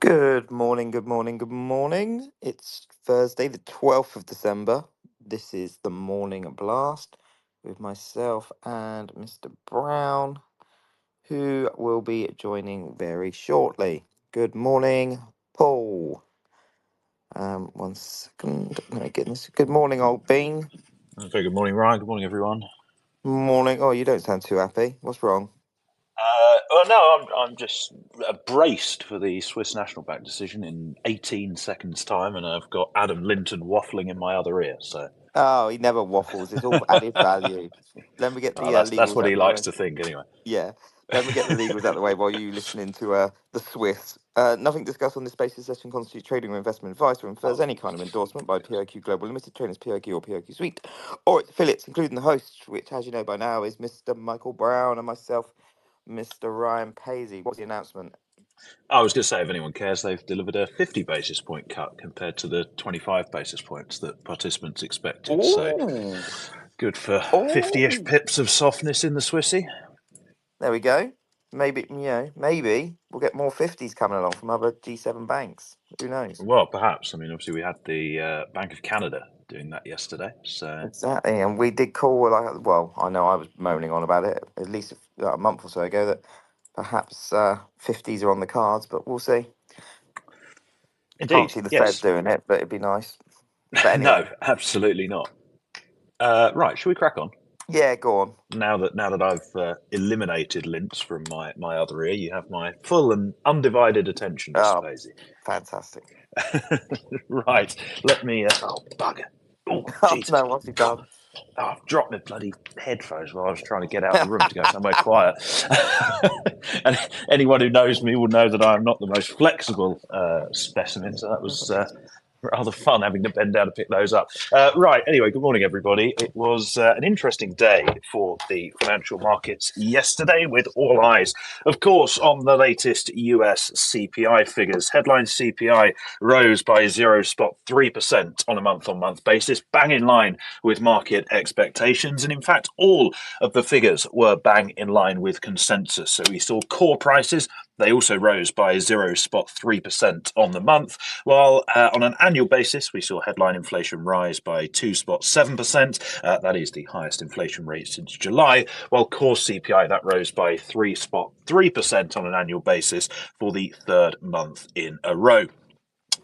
Good morning, good morning, good morning. It's Thursday, the 12th of December. This is the morning blast with myself and Mr. Brown, who will be joining very shortly. Good morning, Paul. One second. Let me get this. Good morning, old bean. Very good morning, Ryan. Good morning, everyone. Morning. Oh, you don't sound too happy. What's wrong? No, I'm just braced for the Swiss National Bank decision in 18 seconds' time, and I've got Adam Linton waffling in my other ear. So, Oh, he never waffles. It's all added value. Let me get the that's legals what out he of the likes way. to think, anyway. Yeah, let me get the legals out of the way while you listening to the Swiss. Nothing discussed on this basis session constitutes trading or investment advice or infers any kind of endorsement by POQ Global Limited, Trainers POQ or POQ Suite, or its affiliates, including the host, which, as you know by now, is Mr. Michael Brown and myself, Mr. Ryan Paisley. What's the announcement? I was going to say, if anyone cares, they've delivered a 50 basis point cut compared to the 25 basis points that participants expected. So, Oh, good for 50-ish oh, pips of softness in the Swissy. there we go. Maybe, maybe we'll get more 50s coming along from other G7 banks. Who knows? Well, perhaps. I mean, obviously, we had the Bank of Canada doing that yesterday. So, Exactly, and we did call well, I know I was moaning on about it at least a month or so ago that perhaps 50s are on the cards, but we'll see. Can't indeed, see the Fed yes. doing it, but it'd be nice. But No, anyway, absolutely not. Right, shall we crack on? yeah, go on. Now that I've eliminated Linz from my other ear, you have my full and undivided attention, Mr. Oh, Posey. fantastic. Right, let me. Oh, bugger. Oh, Oh Jesus. no, what's he done? Oh, I've dropped my bloody headphones while I was trying to get out of the room to go somewhere quiet. And anyone who knows me will know that I'm not the most flexible specimen, so that was rather fun having to bend down to pick those up. Right, anyway, good morning, everybody. It was an interesting day for the financial markets yesterday, with all eyes, of course, on the latest US CPI figures. Headline CPI rose by 0.3% on a month-on-month basis, bang in line with market expectations. And in fact, all of the figures were bang in line with consensus. So we saw core prices, they also rose by 0.3% on the month, while on an annual basis, we saw headline inflation rise by 2.7%. That is the highest inflation rate since July, while core CPI, that rose by 3.3% on an annual basis for the third month in a row.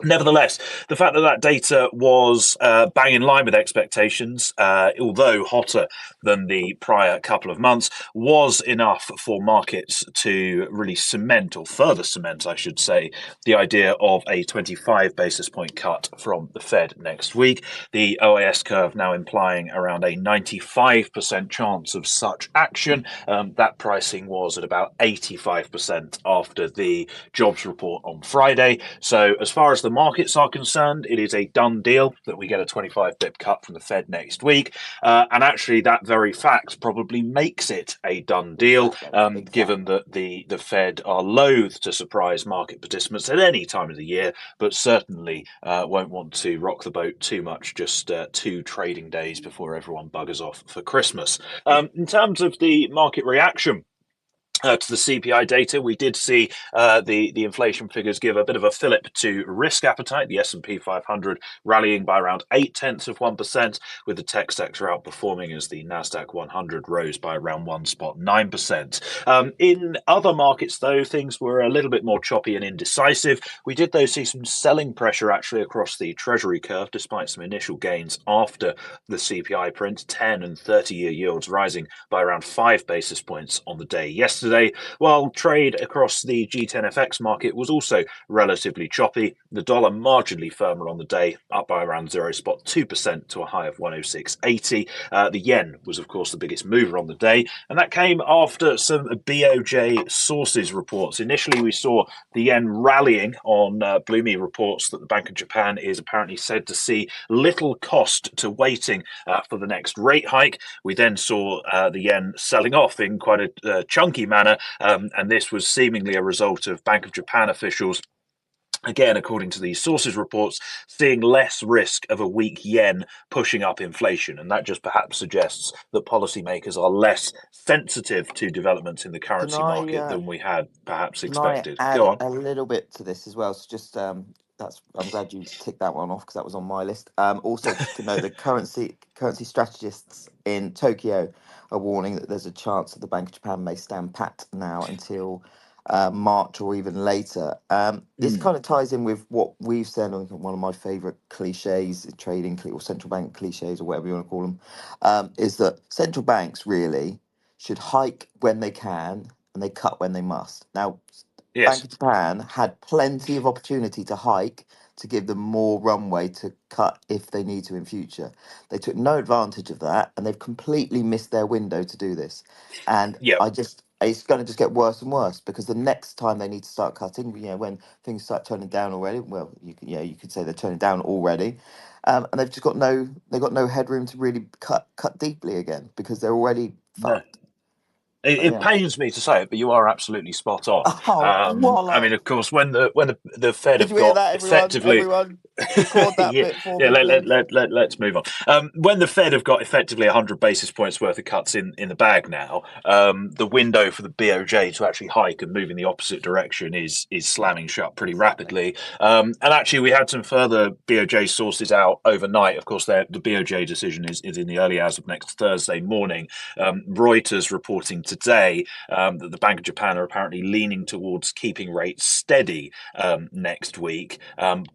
Nevertheless, the fact that that data was bang in line with expectations, although hotter than the prior couple of months, was enough for markets to really cement, or further cement, I should say, the idea of a 25 basis point cut from the Fed next week. The OAS curve now implying around a 95% chance of such action. That pricing was at about 85% after the jobs report on Friday. So, as far as the markets are concerned, it is a done deal that we get a 25 pip cut from the Fed next week. And actually, that very fact probably makes it a done deal, Exactly. given that the Fed are loath to surprise market participants at any time of the year, but certainly won't want to rock the boat too much just 2 trading days before everyone buggers off for Christmas. In terms of the market reaction, to the CPI data, we did see the inflation figures give a bit of a fillip to risk appetite. The S&P 500 rallying by around 0.8%, with the tech sector outperforming as the Nasdaq 100 rose by around 1.9%. In other markets, though, things were a little bit more choppy and indecisive. We did, though, see some selling pressure actually across the Treasury curve, despite some initial gains after the CPI print. 10 and 30-year yields rising by around 5 basis points on the day yesterday, while trade across the G10FX market was also relatively choppy. The dollar marginally firmer on the day, up by around 0.2% to a high of 106.80. The yen was, of course, the biggest mover on the day, and that came after some BOJ sources reports. Initially, we saw the yen rallying on Bloomberg reports that the Bank of Japan is apparently said to see little cost to waiting for the next rate hike. We then saw the yen selling off in quite a chunky manner, and this was seemingly a result of Bank of Japan officials again, according to these sources reports, seeing less risk of a weak yen pushing up inflation. And that just perhaps suggests that policymakers are less sensitive to developments in the Can currency I market than we had perhaps can I expected. Go add on. a little bit to this as well? So just that's I'm glad you ticked that one off because that was on my list. Also, just to note, the currency strategists in Tokyo are warning that there's a chance that the Bank of Japan may stand pat now until March or even later. This Mm, kind of ties in with what we've said. I think one of my favourite cliches, or central bank cliches, or whatever you want to call them, is that central banks really should hike when they can and they cut when they must. Now, Bank yes. of Japan had plenty of opportunity to hike to give them more runway to cut if they need to in future. They took no advantage of that and they've completely missed their window to do this. And Yeah. it's going to just get worse and worse because the next time they need to start cutting, when things start turning down already, well, you could say they're turning down already, and they've got no headroom to really cut deeply again because they're already No. fucked. It Yeah. pains me to say it, but you are absolutely spot on. Oh, I mean, wallop! of course, when the Fed Did have you hear got that, everyone? effectively Everyone, record that yeah, bit for yeah. me, please. Let's move on. When the Fed have got effectively 100 basis points worth of cuts in the bag now, the window for the BOJ to actually hike and move in the opposite direction is slamming shut pretty Exactly. rapidly. And actually, we had some further BOJ sources out overnight. Of course, the BOJ decision is in the early hours of next Thursday morning. Reuters reporting today that the Bank of Japan are apparently leaning towards keeping rates steady next week,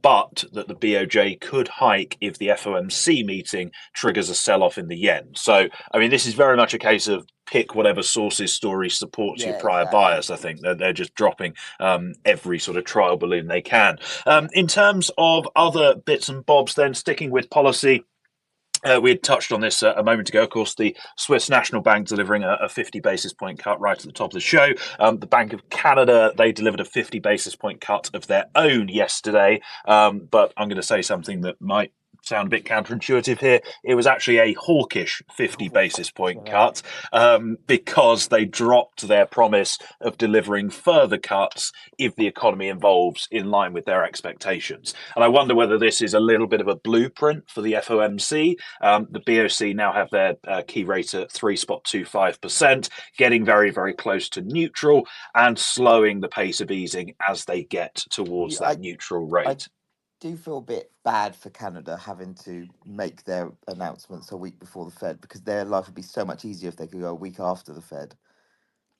but that the BOJ could hike if the FOMC meeting triggers a sell off in the yen. So, I mean, this is very much a case of pick whatever source's story supports your Yeah, prior exactly. bias. I think they're just dropping every sort of trial balloon they can. Yeah. In terms of other bits and bobs, then sticking with policy, we had touched on this a moment ago. Of course, the Swiss National Bank delivering a 50 basis point cut right at the top of the show. The Bank of Canada, they delivered a 50 basis point cut of their own yesterday. But I'm going to say something that might sound a bit counterintuitive here. It was actually a hawkish 50 Oh, basis point yeah. cut because they dropped their promise of delivering further cuts if the economy evolves in line with their expectations. And I wonder whether this is a little bit of a blueprint for the FOMC. The BOC now have their key rate at 3.25%, getting very, very close to neutral and slowing the pace of easing as they get towards You, that neutral I rate. do feel a bit bad for Canada having to make their announcements a week before the Fed because their life would be so much easier if they could go a week after the Fed.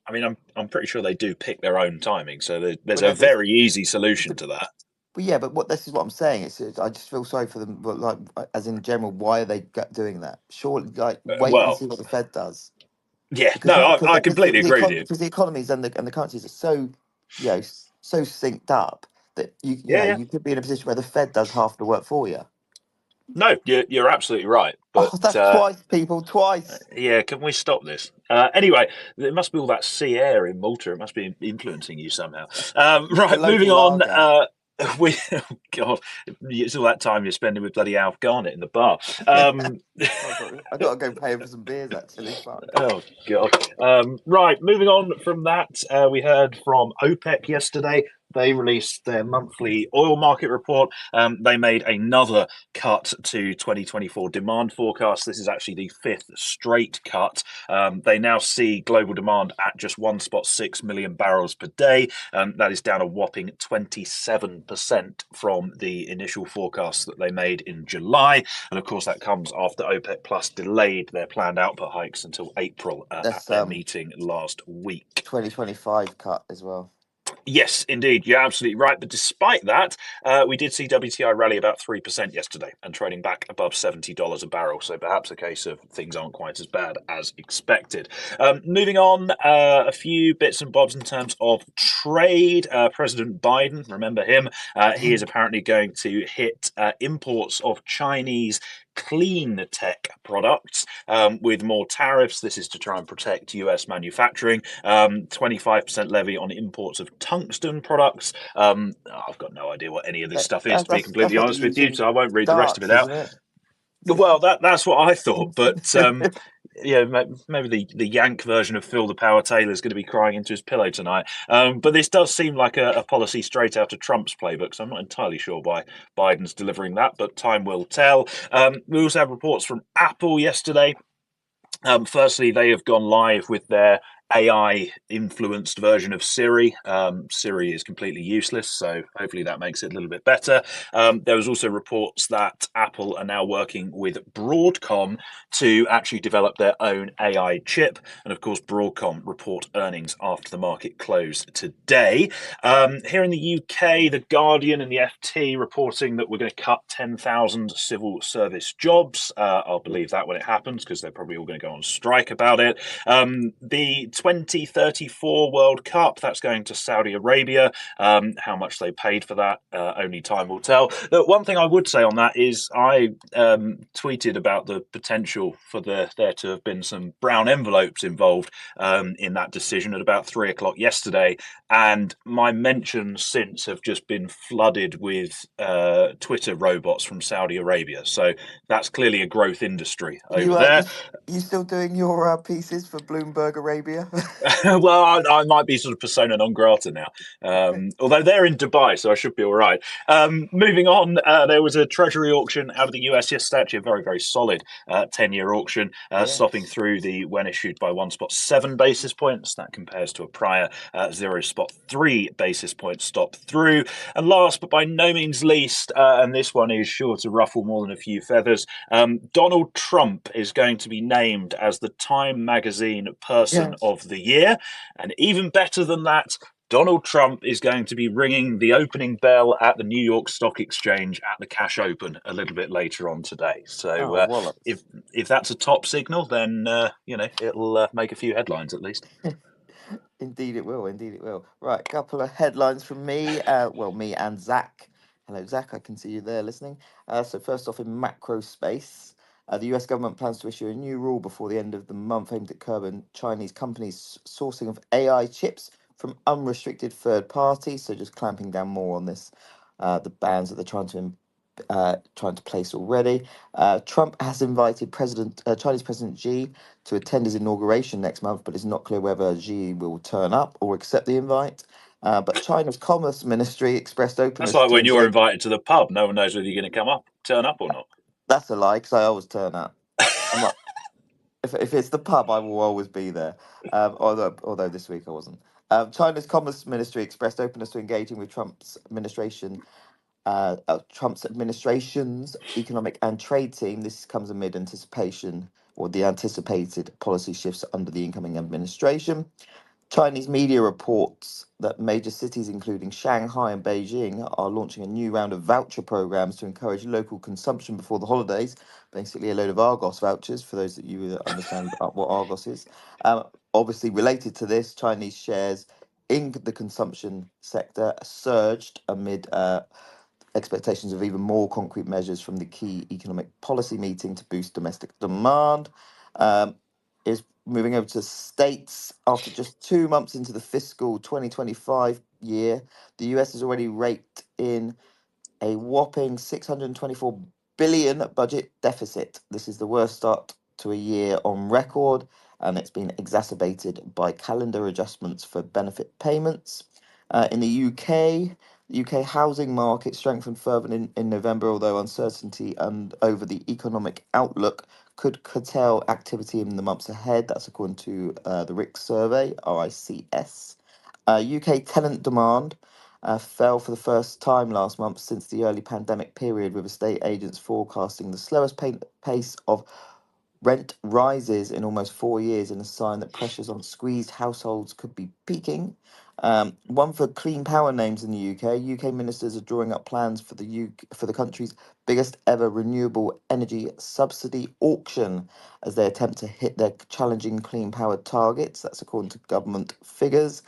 I mean, I'm pretty sure they do pick their own timing, so there's But a this, very easy solution to that. but yeah, but what this is what I'm saying. I just feel sorry for them. But like, as in general, why are they doing that? Surely, like, wait and Well, see what the Fed does. yeah, Because no, the, because I because the, completely the agree with economy you. because the economies and the currencies are so so synced up that Yeah, yeah. you could be in a position where the Fed does half the work for you. No, you're absolutely right. But Oh, that's twice, people, twice. yeah, can we stop this? Anyway, it must be all that sea air in Malta. It must be influencing you somehow. The Right, moving local on. lager. We, oh God, it's all that time you're spending with bloody Alf Garnett in the bar. Yeah, Um, I got to go pay him for some beers. Actually, fuck. Oh God! Right, moving on from that, we heard from OPEC yesterday. They released their monthly oil market report. They made another cut to 2024 demand forecast. This is actually the fifth straight cut. They now see global demand at just 1.6 million barrels per day. That is down a whopping 27% from the initial forecast that they made in July. And of course, that comes after OPEC Plus delayed their planned output hikes until April at That's their meeting last week. 2025 cut as well. Yes, indeed, you're absolutely right. But despite that, we did see WTI rally about 3% yesterday and trading back above $70 a barrel. So perhaps a case of things aren't quite as bad as expected. Moving on, a few bits and bobs in terms of trade. President Biden, remember him, he is apparently going to hit imports of Chinese clean tech products with more tariffs. This is to try and protect US manufacturing. 25% levy on imports of tungsten products. I've got no idea what any of this stuff is, to be That's completely what they honest with use you, in so I won't read the rest of darts, it out. isn't it? Well, that's what I thought, but maybe the Yank version of Phil the Power Taylor is going to be crying into his pillow tonight. But this does seem like a policy straight out of Trump's playbook, so I'm not entirely sure why Biden's delivering that, but time will tell. We also have reports from Apple yesterday. Firstly, they have gone live with their AI influenced version of Siri. Siri is completely useless, so hopefully that makes it a little bit better. There was also reports that Apple are now working with Broadcom to actually develop their own AI chip. And of course, Broadcom report earnings after the market closed today. Here in the UK, The Guardian and the FT reporting that we're going to cut 10,000 civil service jobs. I'll believe that when it happens because they're probably all going to go on strike about it. The 2034 World Cup, that's going to Saudi Arabia. How much they paid for that, only time will tell. The one thing I would say on that is I tweeted about the potential for there to have been some brown envelopes involved in that decision at about 3 o'clock yesterday. And my mentions since have just been flooded with Twitter robots from Saudi Arabia. So that's clearly a growth industry over there. You still doing your pieces for Bloomberg Arabia? Well, I might be sort of persona non grata now, although they're in Dubai, so I should be all right. Moving on, there was a treasury auction out of the US yesterday, actually a very, very solid 10-year auction, stopping Yes. through the when issued by 1.7 basis points. That compares to a prior 0.3 basis points stop through. And last but by no means least, and this one is sure to ruffle more than a few feathers, Donald Trump is going to be named as the Time Magazine Person Yes. of the Year. And even better than that, Donald Trump is going to be ringing the opening bell at the New York Stock Exchange at the cash open a little bit later on today. So Oh, wallets. if that's a top signal, then it'll make a few headlines at least. Indeed it will. Indeed it will. Right, couple of headlines from me. Me and Zach. Hello, Zach. I can see you there listening. So first off, in macro space, the U.S. government plans to issue a new rule before the end of the month aimed at curbing Chinese companies' sourcing of AI chips from unrestricted third parties. So just clamping down more on this, the bans that they're trying to place already. Trump has invited Chinese President Xi to attend his inauguration next month, but it's not clear whether Xi will turn up or accept the invite. But China's Commerce Ministry expressed That's openness like to when you're engage. invited to the pub. No one knows whether you're going to turn up or not. That's a lie, because I always turn up. I'm not. If it's the pub, I will always be there. Although this week I wasn't. China's Commerce Ministry expressed openness to engaging with Trump's administration's economic and trade team. This comes amid anticipation or the anticipated policy shifts under the incoming administration. Chinese media reports that major cities, including Shanghai and Beijing, are launching a new round of voucher programs to encourage local consumption before the holidays. Basically, a load of Argos vouchers for those that you understand what Argos is. Obviously, related to this, Chinese shares in the consumption sector surged amid expectations of even more concrete measures from the key economic policy meeting to boost domestic demand. Is moving over to states after just 2 months into the fiscal 2025 year. The US has already raked in a whopping 624 billion budget deficit. This is the worst start to a year on record, and it's been exacerbated by calendar adjustments for benefit payments. In the UK, the UK housing market strengthened further in November, although uncertainty and over the economic outlook could curtail activity in the months ahead. That's according to the RICS survey, RICS. UK tenant demand fell for the first time last month since the early pandemic period, with estate agents forecasting the slowest pace of rent rises in almost 4 years, in a sign that pressures on squeezed households could be peaking. One for clean power names in the UK. UK ministers are drawing up plans for for the country's biggest ever renewable energy subsidy auction as they attempt to hit their challenging clean power targets. That's according to government figures.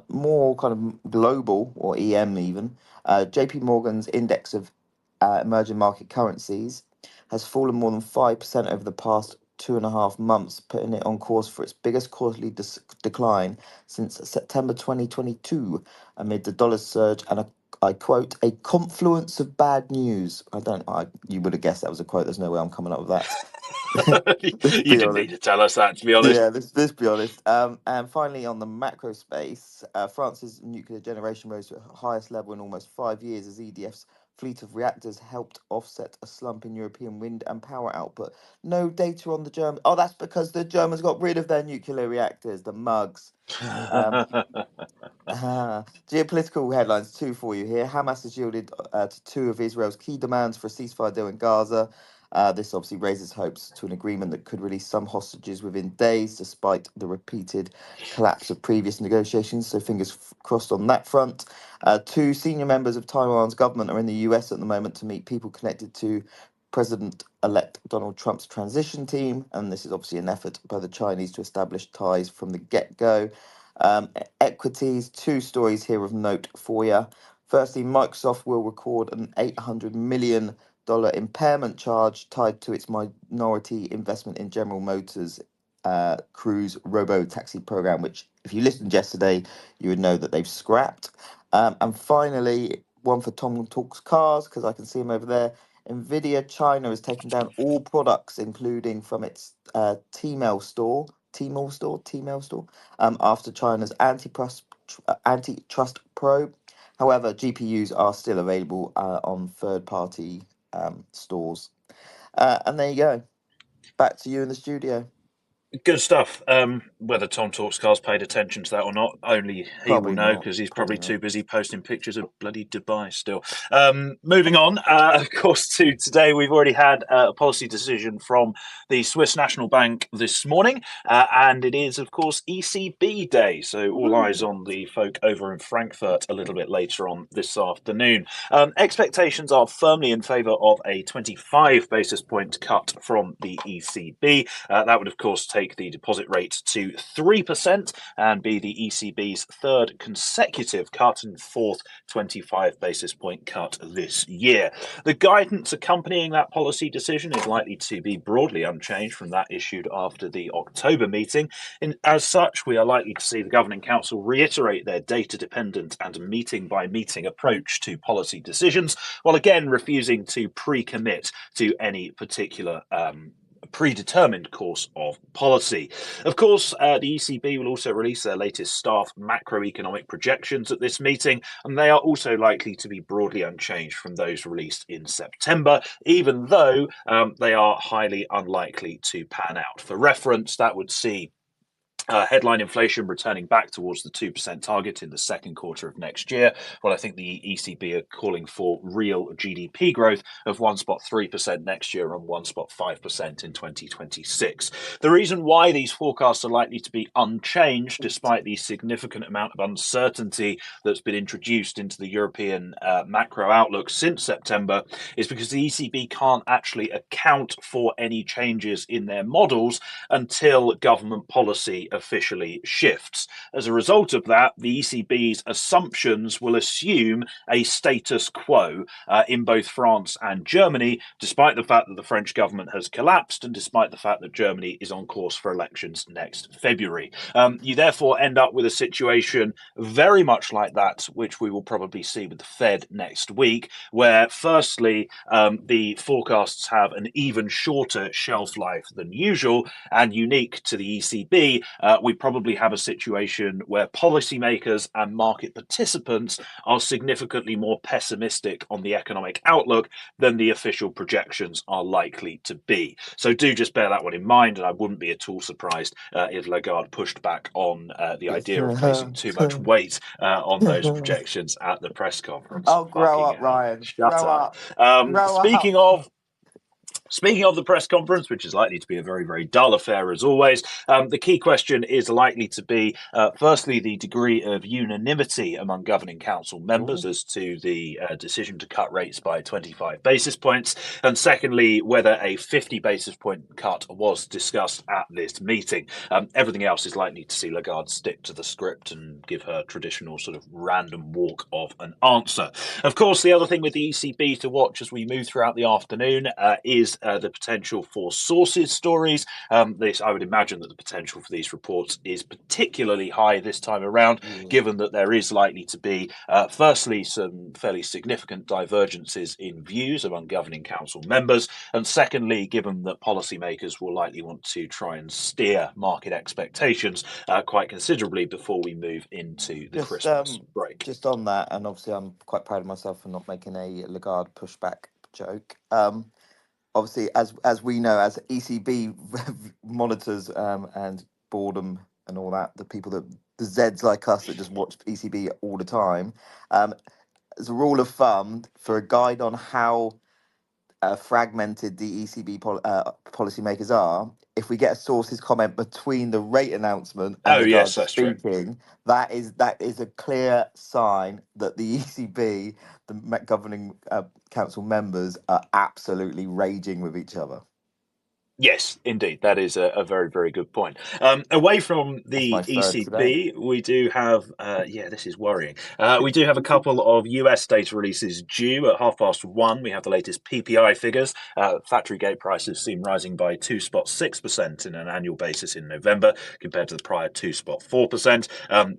More kind of global, or EM even. JP Morgan's index of emerging market currencies has fallen more than 5% over the past 2.5 months, putting it on course for its biggest quarterly decline since September 2022, amid the dollar's surge and I quote, "a confluence of bad news." I don't. You would have guessed that was a quote. There's no way I'm coming up with that. Let's You be didn't need honest. to tell us that, to be honest. Yeah, let's be honest. And finally, on the macro space, France's nuclear generation rose to the highest level in almost 5 years as EDF's fleet of reactors helped offset a slump in European wind and power output. No data on the German. Oh, that's because the Germans got rid of their nuclear reactors, the mugs. Um, Geopolitical headlines, two for you here. Hamas has yielded to two of Israel's key demands for a ceasefire deal in Gaza. This obviously raises hopes to an agreement that could release some hostages within days, despite the repeated collapse of previous negotiations. So fingers crossed on that front. Two senior members of Taiwan's government are in the US at the moment to meet people connected to President-elect Donald Trump's transition team, and this is obviously an effort by the Chinese to establish ties from the get-go. Equities, two stories here of note for you. Firstly, Microsoft will record an $800 million impairment charge tied to its minority investment in General Motors Cruise robo taxi program, which, if you listened yesterday, you would know that they've scrapped. And finally, one for Tom Talks Cars, because I can see him over there. Nvidia China has taken down all products, including from its Tmall store, after China's antitrust probe. However, GPUs are still available on third-party stores. And there you go. Back to you in the studio. Good stuff. Whether Tom Talks Cars paid attention to that or not, only he will Probably know not. because he's Probably probably not. too busy posting pictures of bloody Dubai still. Moving on, of course, to today, we've already had a policy decision from the Swiss National Bank this morning, and it is, of course, ECB day. So all eyes Woo. on the folk over in Frankfurt a little bit later on this afternoon. Expectations are firmly in favour of a 25 basis point cut from the ECB. That would, of course, take the deposit rate to 3% and be the ECB's third consecutive cut and fourth 25 basis point cut this year. The guidance accompanying that policy decision is likely to be broadly unchanged from that issued after the October meeting. As such, we are likely to see the Governing Council reiterate their data-dependent and meeting-by-meeting approach to policy decisions, while again refusing to pre-commit to any particular predetermined course of policy. Of course, the ECB will also release their latest staff macroeconomic projections at this meeting, and they are also likely to be broadly unchanged from those released in September, even though they are highly unlikely to pan out. For reference, that would see headline inflation returning back towards the 2% target in the second quarter of next year. Well, I think the ECB are calling for real GDP growth of 1.3% next year and 1.5% in 2026. The reason why these forecasts are likely to be unchanged, despite the significant amount of uncertainty that's been introduced into the European macro outlook since September, is because the ECB can't actually account for any changes in their models until government policy officially shifts. As a result of that, the ECB's assumptions will assume a status quo in both France and Germany, despite the fact that the French government has collapsed and despite the fact that Germany is on course for elections next February. You therefore end up with a situation very much like that, which we will probably see with the Fed next week, where firstly, the forecasts have an even shorter shelf life than usual, and unique to the ECB, we probably have a situation where policymakers and market participants are significantly more pessimistic on the economic outlook than the official projections are likely to be. So do just bear that one in mind, and I wouldn't be at all surprised if Lagarde pushed back on the idea of placing too much weight on those projections at the press conference. Oh, grow Fucking up, hell. Ryan. Shut Grow up. up. Grow up. Speaking of the press conference, which is likely to be a very, very dull affair as always, the key question is likely to be, firstly, the degree of unanimity among governing council members Ooh. as to the decision to cut rates by 25 basis points, and secondly, whether a 50 basis point cut was discussed at this meeting. Everything else is likely to see Lagarde stick to the script and give her traditional sort of random walk of an answer. Of course, the other thing with the ECB to watch as we move throughout the afternoon is the potential for sources stories. I would imagine that the potential for these reports is particularly high this time around, Yeah. given that there is likely to be, firstly, some fairly significant divergences in views among governing council members, and secondly, given that policymakers will likely want to try and steer market expectations quite considerably before we move into the Just Christmas break. just on that, and obviously I'm quite proud of myself for not making a Lagarde pushback joke. Obviously, as we know, as ECB monitors and boredom and all that, the people that the Zeds like us that just watch ECB all the time, as a rule of thumb, for a guide on how fragmented the ECB policymakers are, if we get a source's comment between the rate announcement and Oh, yes, Lagarde that's true. speaking, that is a clear sign that the ECB, the governing council members, are absolutely raging with each other. Yes, indeed. That is a very, very good point. Away from That's my the third today. ECB, we do have, this is worrying. We do have a couple of US data releases due at 1:30. We have the latest PPI figures. Factory gate prices seem rising by 2.6% in an annual basis in November compared to the prior 2.4%.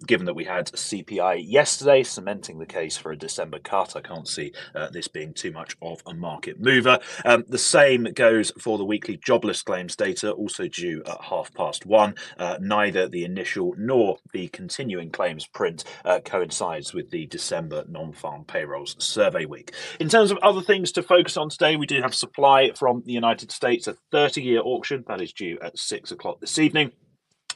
Given that we had CPI yesterday, cementing the case for a December cut, I can't see this being too much of a market mover. The same goes for the weekly jobless claims data, also due at 1:30. Neither the initial nor the continuing claims print coincides with the December non-farm payrolls survey week. In terms of other things to focus on today, we do have supply from the United States, a 30-year auction that is due at 6 o'clock this evening.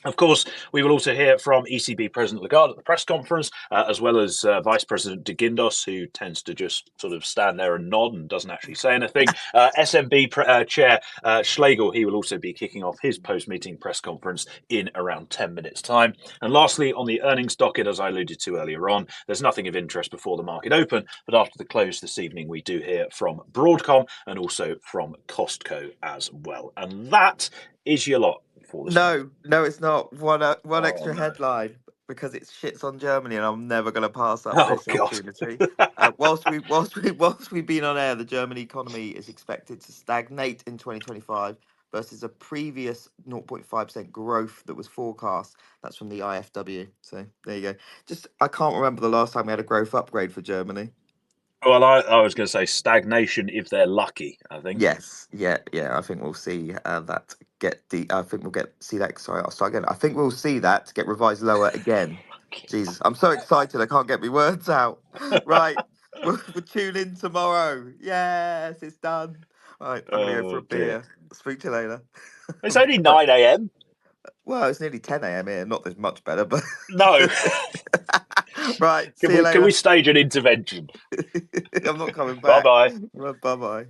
Of course, we will also hear from ECB President Lagarde at the press conference, as well as Vice President de Guindos, who tends to just sort of stand there and nod and doesn't actually say anything. SMB Chair Schlegel, he will also be kicking off his post-meeting press conference in around 10 minutes' time. And lastly, on the earnings docket, as I alluded to earlier on, there's nothing of interest before the market open, but after the close this evening, we do hear from Broadcom and also from Costco as well. And that is your lot for this morning. No, no, it's not. One Oh extra no! headline because it shits on Germany, and I'm never going to pass up Oh this god! opportunity. Whilst we've been on air, the German economy is expected to stagnate in 2025 versus a previous 0.5% growth that was forecast. That's from the IFW. So there you go. Just I can't remember the last time we had a growth upgrade for Germany. Well, I was going to say stagnation if they're lucky. I think. Yes, yeah, yeah. I think we'll see that get the. I think we'll get see that. Sorry, I'll start again. I think we'll see that get revised lower again. Jesus, I'm so excited. I can't get my words out. Right, we'll tune in tomorrow. Yes, it's done. Right, I'm gonna go for Oh a dear! beer. Speak to you later. It's only Right. 9 a.m. Well, it's nearly 10 a.m. here. Not this much better, but No. right. can See you we can we later. stage an intervention? I'm not coming Bye back. bye. Bye bye.